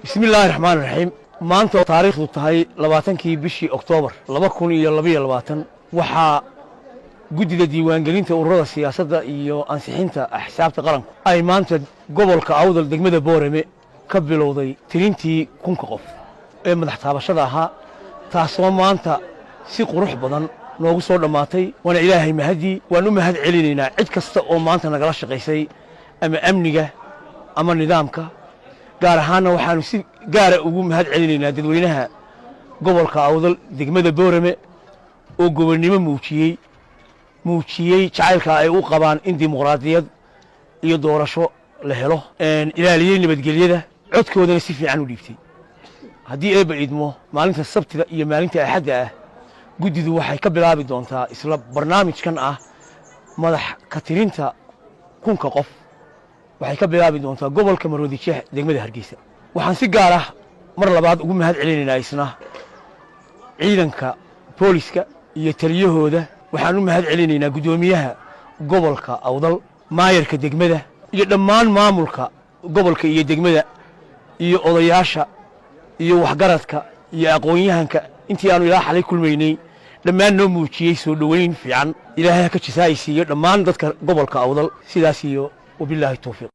بسم الله الرحمن الرحيم maanta taariikhdu tahay 20kii bishii Oktoobar 2022 waxa guddiga diiwaangelinta ururada siyaasadda iyo ansixinta axsaabta qaranku ay maanta gobolka Awdal degmada Boorame ka bilowday tirintii kunka qof ee madax taabashada ahaa taasoo maanta si qurux badan noogu soo dhamaatay wana Ilaahay mahadi waan u mahad celinaynaa cid kasta oo maanta nagala shaqeysay ama amniga ama nidaamka gaar ahaan waxaanu si gaar ah ugu mahad celinaynaa dadweynaha gobolka Awdal degmada Boorame oo gobolnimo muujiyay jacaylka ay u qabaan in dimuqraadiyad iyo doorasho la helo ilaaliyay nabadgelyada codkoodana si fiican u dhiibtay haddii ay baydmo maalinta sabtida iyo maalinta axadda ah guddidu waxay ka bilaabi doontaa isla barnaamijkan ah madax ka tirinta kunka qof waxay ka bilaabi doontaa gobolka Maroodi Jeex degmada Hargeysa waxaan si gaar ah mar labaad ugu mahad celinaynaa isna ciidanka booliska iyo taliyahooda waxaan u mahad celinaynaa gudoomiyaha gobolka Awdal maayarka degmada iyo dhammaan maamulka gobolka iyo degmada iyo odayaasha iyo waxgaradka iyo aqoon-yahanka intii aanu ilaa xalay kulmaynay dhammaan noo muujiyay soo dhaweyn fiican ilaahay ka jisaaysiiyo dhammaan dadka gobolka Awdal sidaas iyo وبالله التوفيق.